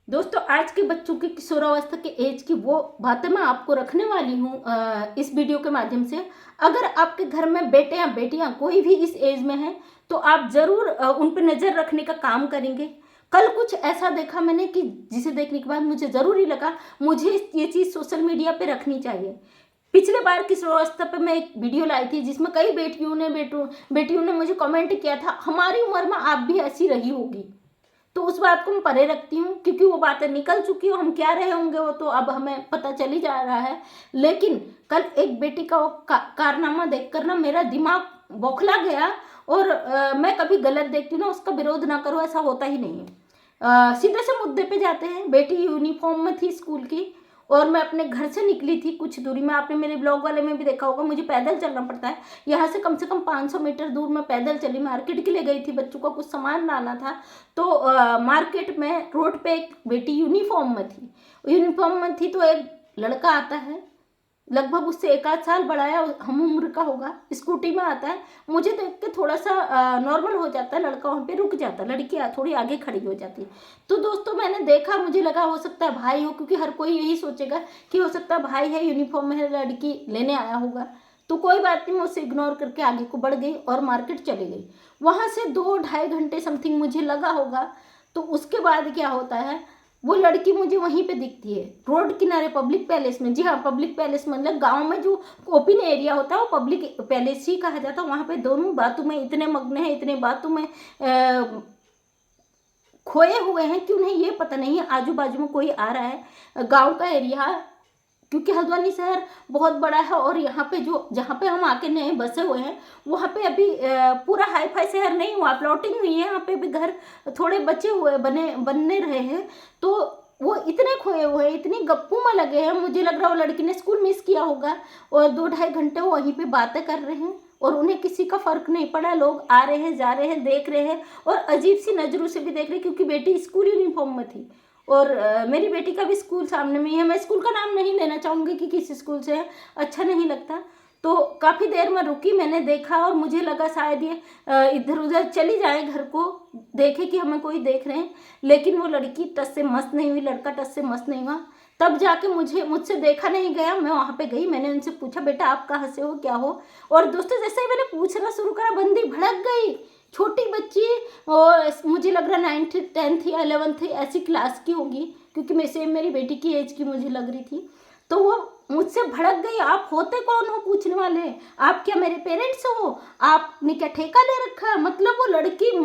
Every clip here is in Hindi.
दोस्तों, आज के बच्चों की किशोरावस्था के एज की वो बातें मैं आपको रखने वाली हूँ इस वीडियो के माध्यम से। अगर आपके घर में बेटे या बेटियां कोई भी इस एज में हैं तो आप ज़रूर उन पे नज़र रखने का काम करेंगे। कल कुछ ऐसा देखा मैंने कि जिसे देखने के बाद मुझे ज़रूरी लगा मुझे ये चीज़ सोशल मीडिया पे रखनी चाहिए। पिछले बार किशोरावस्था पे मैं एक वीडियो लाई थी जिसमें कई बेटियों ने मुझे कमेंट किया था, हमारी उम्र में आप भी ऐसी रही होगी। तो उस बात को मैं परे रखती हूँ क्योंकि वो बातें निकल चुकी हो, हम क्या रहे होंगे वो तो अब हमें पता चल ही जा रहा है। लेकिन कल एक बेटी का वो कारनामा देखकर ना मेरा दिमाग बौखला गया। और मैं कभी गलत देखती हूँ ना उसका विरोध ना करो, ऐसा होता ही नहीं है। सीधे से मुद्दे पे जाते हैं। बेटी यूनिफॉर्म में थी स्कूल की और मैं अपने घर से निकली थी कुछ दूरी में। आपने मेरे ब्लॉग वाले में भी देखा होगा, मुझे पैदल चलना पड़ता है। यहाँ से कम 500 मीटर दूर मैं पैदल चली, मार्केट के लिए गई थी, बच्चों का कुछ सामान लाना था। तो मार्केट में रोड पे एक बेटी यूनिफॉर्म में थी तो एक लड़का आता है, लगभग उससे एक आध साल बड़ा है, हम उम्र का होगा, स्कूटी में आता है। मुझे देख के थोड़ा सा नॉर्मल हो जाता है, लड़का वहाँ पे रुक जाता है, लड़की थोड़ी आगे खड़ी हो जाती है। तो दोस्तों मैंने देखा, मुझे लगा हो सकता है भाई हो, क्योंकि हर कोई यही सोचेगा कि हो सकता है भाई है, यूनिफॉर्म में है, लड़की लेने आया होगा। तो कोई बात नहीं, मैं उसे इग्नोर करके आगे को बढ़ गई और मार्केट चली गई। वहाँ से 2-2.5 घंटे समथिंग मुझे लगा होगा। तो उसके बाद क्या होता है, वो लड़की मुझे वहीं पे दिखती है, रोड किनारे पब्लिक पैलेस में। जी हाँ, पब्लिक पैलेस मतलब गांव में जो ओपन एरिया होता है वो पब्लिक पैलेस ही कहा जाता है। वहाँ पे दोनों बातों में इतने मग्न हैं, इतने बातों में खोए हुए हैं कि उन्हें ये पता नहीं है आजू बाजू में कोई आ रहा है। गांव का एरिया, क्योंकि हल्द्वानी शहर बहुत बड़ा है और यहाँ पे जो जहाँ पे हम आके नए बसे हुए हैं वहाँ पे अभी पूरा हाई फाई शहर नहीं हुआ, प्लॉटिंग हुई है। यहाँ पे भी घर थोड़े बचे हुए बनने रहे हैं। तो वो इतने खोए हुए हैं, इतनी गप्पू में लगे हैं, मुझे लग रहा है वो लड़की ने स्कूल मिस किया होगा। और 2-2.5 घंटे वो वहीं पे बातें कर रहे हैं और उन्हें किसी का फर्क नहीं पड़ा। लोग आ रहे हैं, जा रहे हैं, देख रहे हैं और अजीब सी नज़रों से भी देख रहे हैं, क्योंकि बेटी स्कूल यूनिफॉर्म में थी। और मेरी बेटी का भी स्कूल सामने में ही है। मैं स्कूल का नाम नहीं लेना चाहूँगी कि किस स्कूल से है, अच्छा नहीं लगता। तो काफ़ी देर में रुकी, मैंने देखा और मुझे लगा शायद ये इधर उधर चली जाए, घर को देखे कि हमें कोई देख रहे हैं। लेकिन वो लड़की टस से मस्त नहीं हुई, लड़का टस से मस्त नहीं हुआ। तब जाके मुझसे देखा नहीं गया। मैं वहाँ पे गई, मैंने उनसे पूछा, बेटा आप कहाँ से हो, क्या हो। और दोस्तों जैसे ही मैंने पूछना शुरू करा, बंदी भड़क गई। छोटी बच्ची, और मुझे लग रहा 9th 10th या 11th ऐसी क्लास की होगी, क्योंकि मैं सेम मेरी बेटी की एज की मुझे लग रही थी। तो वो मुझसे भड़क गई, आप होते कौन हो पूछने वाले, आप क्या मेरे पेरेंट्स हो, आपने क्या ठेका ले रखा है। मतलब वो लड़की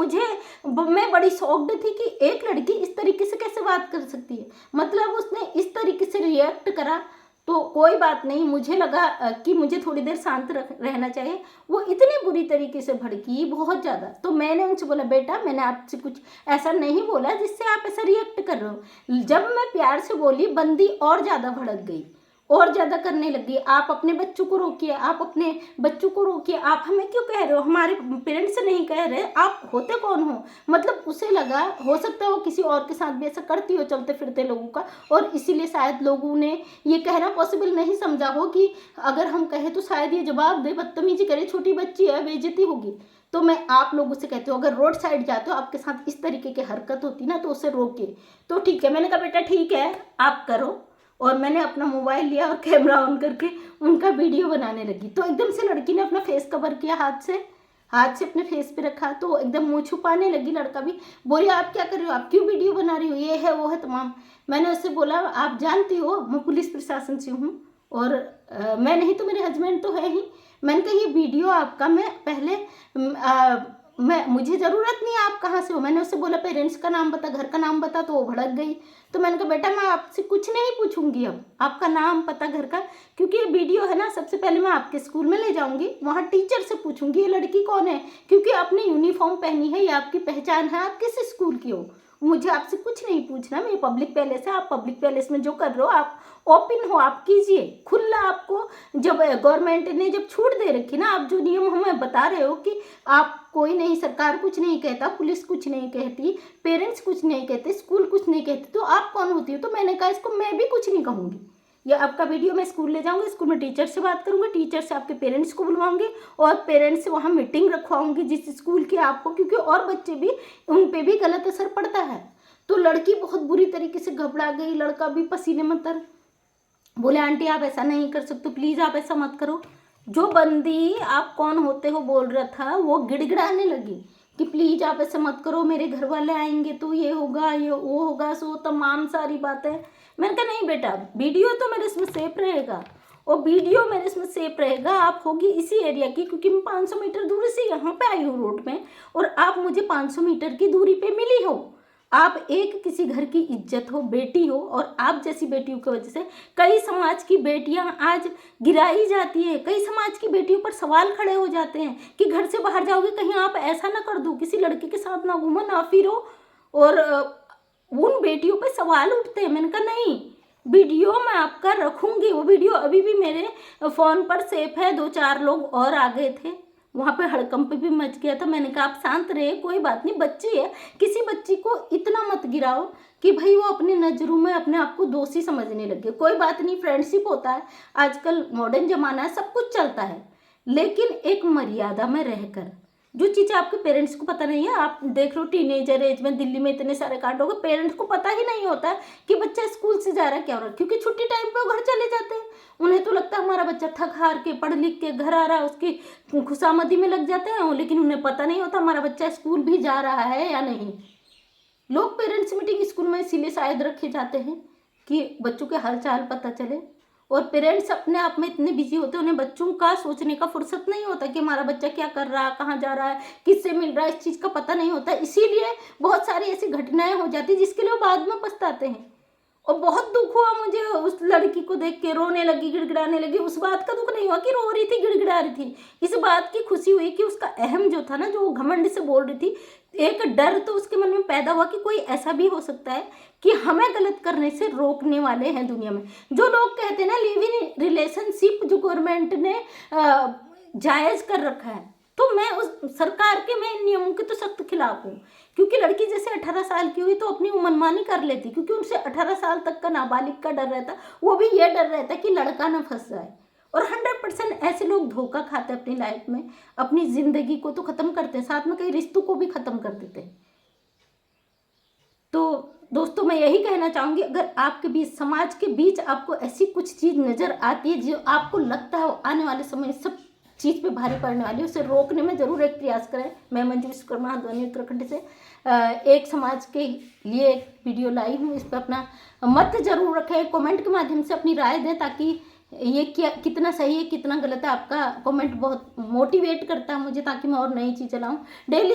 मैं बड़ी शॉक्ड थी कि एक लड़की इस तरीके से कैसे बात कर सकती है। मतलब उसने इस तरीके से रिएक्ट करा। तो कोई बात नहीं, मुझे लगा कि मुझे थोड़ी देर शांत रहना चाहिए। वो इतनी बुरी तरीके से भड़की, बहुत ज़्यादा। तो मैंने उनसे बोला, बेटा मैंने आपसे कुछ ऐसा नहीं बोला जिससे आप ऐसा रिएक्ट कर रहे हो। जब मैं प्यार से बोली, बंदी और ज़्यादा भड़क गई, और ज़्यादा करने लगी। आप अपने बच्चों को रोकिए, आप अपने बच्चों को रोकिए, आप हमें क्यों कह रहे हो, हमारे पेरेंट्स से नहीं कह रहे, आप होते कौन हो। मतलब उसे लगा हो सकता है वो किसी और के साथ भी ऐसा करती हो, चलते फिरते लोगों का, और इसीलिए शायद लोगों ने ये कहना पॉसिबल नहीं समझा हो कि अगर हम कहें तो शायद ये जवाब दे, बदतमीजी करे, छोटी बच्ची है, बेइज्जती होगी। तो मैं आप लोगों से कहती हूँ, अगर रोड साइड जाते हो आपके साथ इस तरीके की हरकत होती ना तो उसे रोकिए। तो ठीक है, मैंने कहा बेटा ठीक है आप करो। और मैंने अपना मोबाइल लिया और कैमरा ऑन करके उनका वीडियो बनाने लगी। तो एकदम से लड़की ने अपना फेस कवर किया, हाथ से अपने फेस पे रखा, तो एकदम मुंह छुपाने लगी। लड़का भी बोले, आप क्या कर रहे हो, आप क्यों वीडियो बना रही हो, ये है वो है तमाम। मैंने उससे बोला, आप जानती हो मैं पुलिस प्रशासन से हूँ और मैं नहीं तो मेरे हस्बैंड तो है ही। मैंने कहा ये वीडियो आपका, मैं पहले मुझे ज़रूरत नहीं है आप कहाँ से हो। मैंने उससे बोला पेरेंट्स का नाम बता, घर का नाम बता, तो वो भड़क गई। तो मैंने कहा बेटा मैं आपसे कुछ नहीं पूछूंगी, अब आपका नाम पता घर का, क्योंकि ये वीडियो है ना, सबसे पहले मैं आपके स्कूल में ले जाऊंगी, वहाँ टीचर से पूछूंगी ये लड़की कौन है, क्योंकि आपने यूनिफॉर्म पहनी है, ये आपकी पहचान है, आप किस स्कूल की हो। मुझे आपसे कुछ नहीं पूछना, मैं पब्लिक पैलेस है, आप पब्लिक पैलेस में जो कर रहे हो आप ओपन हो, आप कीजिए खुला। आपको जब गवर्नमेंट ने जब छूट दे रखी ना, आप जो नियम हमें बता रहे हो कि आप कोई नहीं, सरकार कुछ नहीं कहता, पुलिस कुछ नहीं कहती, पेरेंट्स कुछ नहीं कहते, स्कूल कुछ नहीं कहते, तो आप कौन होती हो। तो मैंने कहा इसको मैं भी कुछ नहीं कहूँगी, ये आपका वीडियो मैं स्कूल ले जाऊँगी, स्कूल में टीचर से बात करूँगी, टीचर से आपके पेरेंट्स को बुलवाऊँगी और पेरेंट्स से वहाँ मीटिंग रखवाऊँगी जिस स्कूल के आप हो, क्योंकि और बच्चे भी, उन पर भी गलत असर पड़ता है। तो लड़की बहुत बुरी तरीके से घबरा गई, लड़का भी पसीने में तर, बोले आंटी आप ऐसा नहीं कर सकते, प्लीज़ आप ऐसा मत करो। जो बंदी आप कौन होते हो बोल रहा था वो गिड़गिड़ाने लगी कि प्लीज़ आप ऐसा मत करो, मेरे घर वाले आएंगे तो ये होगा, ये वो होगा, सो तमाम सारी बातें। मैंने कहा नहीं बेटा, वीडियो तो मेरे इसमें सेफ रहेगा, और वीडियो मेरे इसमें सेफ रहेगा। आप होगी इसी एरिया की, क्योंकि मैं 500 मीटर दूरी से यहाँ पे आई हूँ रोड में, और आप मुझे 500 मीटर की दूरी पे मिली हो। आप एक किसी घर की इज्जत हो, बेटी हो, और आप जैसी बेटियों की वजह से कई समाज की बेटियां आज गिराई जाती है। कई समाज की बेटियों पर सवाल खड़े हो जाते हैं कि घर से बाहर जाओगे कहीं आप ऐसा ना कर दो, किसी लड़के के साथ ना घूमो ना फिरो, और उन बेटियों पे सवाल उठते हैं। मैंने कहा नहीं, वीडियो मैं आपका रखूंगी, वो वीडियो अभी भी मेरे फ़ोन पर सेफ है। 2-4 लोग और आ गए थे, वहाँ पे हड़कंप भी मच गया था। मैंने कहा आप शांत रहे, कोई बात नहीं, बच्ची है, किसी बच्ची को इतना मत गिराओ कि भाई वो अपनी नज़रों में अपने आप को दोषी समझने लगे। कोई बात नहीं, फ्रेंडशिप होता है, आजकल मॉडर्न ज़माना है, सब कुछ चलता है, लेकिन एक मर्यादा में रहकर। जो चीज़ें आपके पेरेंट्स को पता नहीं है, आप देख लो टीनेजर एज में दिल्ली में इतने सारे कांड हो गए, पेरेंट्स को पता ही नहीं होता है कि बच्चा स्कूल से जा रहा है क्या हो रहा है, क्योंकि छुट्टी टाइम पे वो घर चले जाते हैं। उन्हें तो लगता है हमारा बच्चा थक हार के पढ़ लिख के घर आ रहा है, उसकी खुशामदी में लग जाते हैं, लेकिन उन्हें पता नहीं होता हमारा बच्चा स्कूल भी जा रहा है या नहीं। लोग पेरेंट्स मीटिंग स्कूल में इसीलिए शायद रखे जाते हैं कि बच्चों के हाल चाल पता चले, और पेरेंट्स अपने आप में इतने बिजी होते हैं, उन्हें बच्चों का सोचने का फुर्सत नहीं होता कि हमारा बच्चा क्या कर रहा है, कहाँ जा रहा है, किससे मिल रहा है, इस चीज़ का पता नहीं होता। इसीलिए बहुत सारी ऐसी घटनाएं हो जाती है जिसके लिए वो बाद में पछताते हैं। और बहुत दुख हुआ मुझे उस लड़की को देख के, रोने लगी, गिड़गिड़ाने लगी। उस बात का दुख नहीं हुआ कि रो रही थी, गिड़गिड़ा रही थी, इस बात की खुशी हुई कि उसका अहम जो था ना, जो वो घमंड से बोल रही थी, एक डर तो उसके मन में पैदा हुआ कि कोई ऐसा भी हो सकता है कि हमें गलत करने से रोकने वाले हैं दुनिया में। जो लोग कहते हैं ना लिव इन रिलेशनशिप जो गवर्नमेंट ने जायज़ कर रखा है, तो मैं उस सरकार के मैं इन नियमों के तो सख्त खिलाफ हूँ। क्योंकि लड़की जैसे 18 साल की हुई तो अपनी मनमानी कर लेती, क्योंकि उनसे 18 साल तक का नाबालिग का डर रहता, वो भी ये डर रहता कि लड़का ना फंस जाए। और 100% ऐसे लोग धोखा खाते हैं अपनी लाइफ में, अपनी ज़िंदगी को तो ख़त्म करते हैं, साथ में कई रिश्तों को भी ख़त्म कर देते हैं। तो दोस्तों मैं यही कहना चाहूँगी, अगर आपके बीच, समाज के बीच आपको ऐसी कुछ चीज़ नज़र आती है जो आपको लगता है आने वाले समय सब चीज़ पे भारी पड़ने वाली है, उसे रोकने में ज़रूर एक प्रयास करें। मैं मंजू विश्वकर्मा हल्द्वानी उत्तराखंड से एक समाज के लिए एक वीडियो लाई हूँ। इस पर अपना मत ज़रूर रखें, कमेंट के माध्यम से अपनी राय दें, ताकि ये क्या कितना सही है कितना गलत है, आपका कमेंट बहुत मोटिवेट करता है मुझे, ताकि मैं और नई चीज़ें लाऊँ। डेली